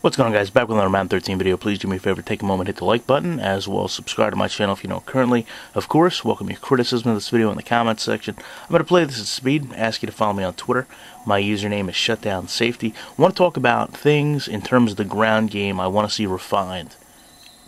What's going on, guys? Back with another Madden 13 video. Please do me a favor, take a moment, hit the like button, as well as subscribe to my channel if you don't currently. Of course, welcome your criticism of this video in the comments section. I'm going to play this at speed, ask you to follow me on Twitter. My username is ShutdownSafety. I want to talk about things in terms of the ground game I want to see refined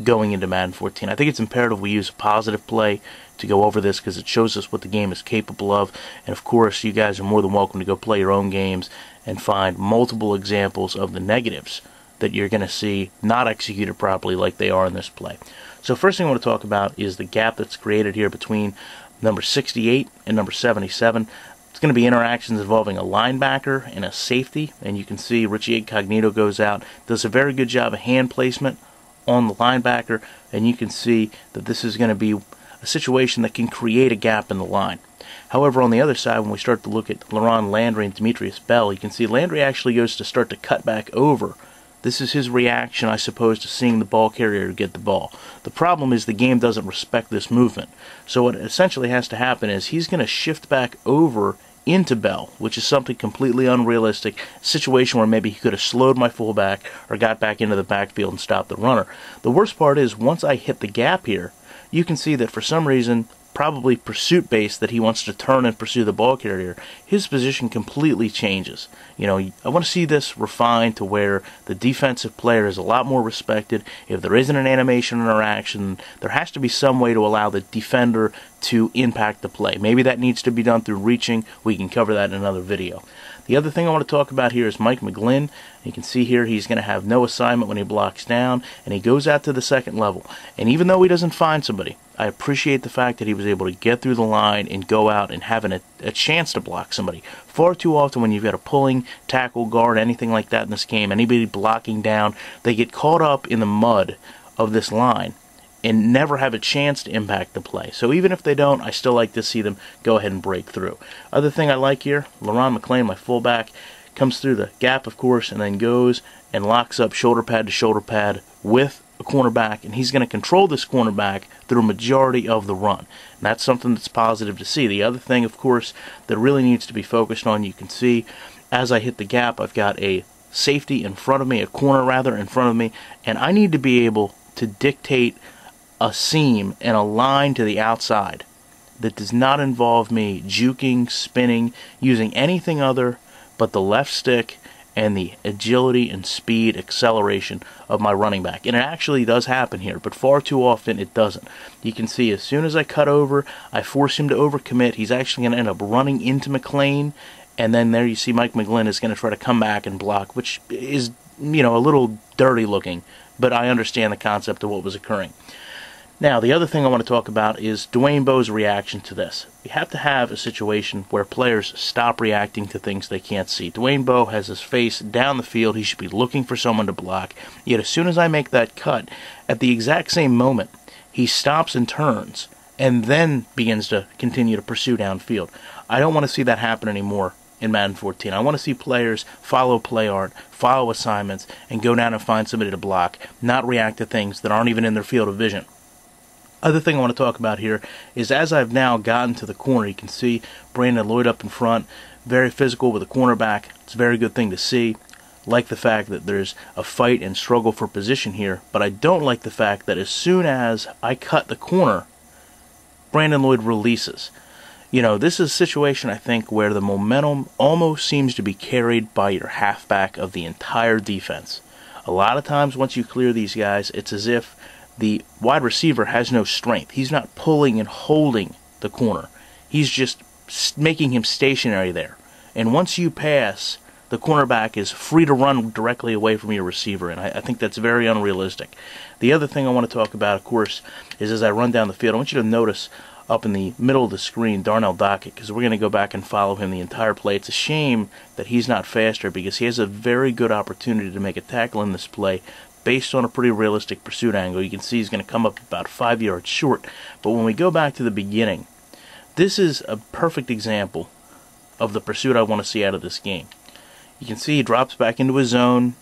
going into Madden 14. I think it's imperative we use a positive play to go over this because it shows us what the game is capable of. And of course, you guys are more than welcome to go play your own games and find multiple examples of the negatives that you're going to see not executed properly like they are in this play. So first thing I want to talk about is the gap that's created here between number 68 and number 77. It's going to be interactions involving a linebacker and a safety, and you can see Richie Incognito goes out, does a very good job of hand placement on the linebacker, and you can see that this is going to be a situation that can create a gap in the line. However, on the other side, when we start to look at Laron Landry and Demetrius Bell, you can see Landry actually goes to start to cut back over. This is his reaction, I suppose, to seeing the ball carrier get the ball. The problem is the game doesn't respect this movement. So what essentially has to happen is he's going to shift back over into Bell, which is something completely unrealistic, a situation where maybe he could have slowed my fullback or got back into the backfield and stopped the runner. The worst part is once I hit the gap here, you can see that for some reason, probably pursuit based, that he wants to turn and pursue the ball carrier, his position completely changes. You know, I want to see this refined to where the defensive player is a lot more respected. If there isn't an animation interaction, there has to be some way to allow the defender to impact the play. Maybe that needs to be done through reaching. We can cover that in another video. The other thing I want to talk about here is Mike McGlynn. You can see here he's going to have no assignment when he blocks down, and he goes out to the second level. And even though he doesn't find somebody, I appreciate the fact that he was able to get through the line and go out and have a chance to block somebody. Far too often when you've got a pulling, tackle, guard, anything like that in this game, anybody blocking down, they get caught up in the mud of this line and never have a chance to impact the play. So even if they don't, I still like to see them go ahead and break through. Other thing I like here, LaRon McClain, my fullback, comes through the gap, of course, and then goes and locks up shoulder pad to shoulder pad with a cornerback, and he's going to control this cornerback through a majority of the run. And that's something that's positive to see. The other thing, of course, that really needs to be focused on, you can see as I hit the gap, I've got a safety in front of me, a corner rather in front of me, and I need to be able to dictate a seam and a line to the outside that does not involve me juking, spinning, using anything other but the left stick and the agility and speed acceleration of my running back. And it actually does happen here, but far too often it doesn't. You can see as soon as I cut over, I force him to overcommit. He's actually going to end up running into McClain, and then there you see Mike McGlynn is going to try to come back and block, which is, you know, a little dirty looking, but I understand the concept of what was occurring. Now, the other thing I want to talk about is Dwayne Bowe's reaction to this. We have to have a situation where players stop reacting to things they can't see. Dwayne Bowe has his face down the field. He should be looking for someone to block. Yet as soon as I make that cut, at the exact same moment, he stops and turns and then begins to continue to pursue downfield. I don't want to see that happen anymore in Madden 14. I want to see players follow play art, follow assignments, and go down and find somebody to block, not react to things that aren't even in their field of vision. Other thing I want to talk about here is as I've now gotten to the corner, you can see Brandon Lloyd up in front, very physical with a cornerback. It's a very good thing to see. Like the fact that there's a fight and struggle for position here, but I don't like the fact that as soon as I cut the corner, Brandon Lloyd releases. You know, this is a situation, I think, where the momentum almost seems to be carried by your halfback of the entire defense. A lot of times once you clear these guys, it's as if the wide receiver has no strength. He's not pulling and holding the corner. He's just making him stationary there. And once you pass, the cornerback is free to run directly away from your receiver, and I think that's very unrealistic. The other thing I want to talk about, of course, is as I run down the field, I want you to notice up in the middle of the screen Darnell Dockett, because we're going to go back and follow him the entire play. It's a shame that he's not faster because he has a very good opportunity to make a tackle in this play, based on a pretty realistic pursuit angle. You can see he's going to come up about 5 yards short. But when we go back to the beginning, this is a perfect example of the pursuit I want to see out of this game. You can see he drops back into his zone,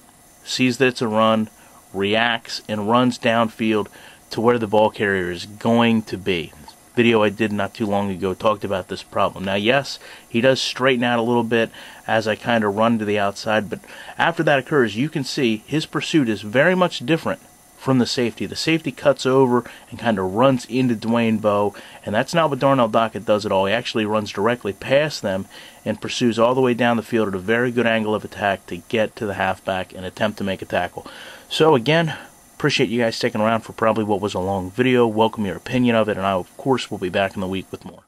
sees that it's a run, reacts, and runs downfield to where the ball carrier is going to be. video I did not too long ago talked about this problem. Now, yes, he does straighten out a little bit as I kind of run to the outside, but after that occurs, you can see his pursuit is very much different from the safety. The safety cuts over and kind of runs into Dwayne Bowe, and that's not what Darnell Dockett does at all. He actually runs directly past them and pursues all the way down the field at a very good angle of attack to get to the halfback and attempt to make a tackle. So again, appreciate you guys sticking around for probably what was a long video. Welcome your opinion of it, and I, of course, will be back in the week with more.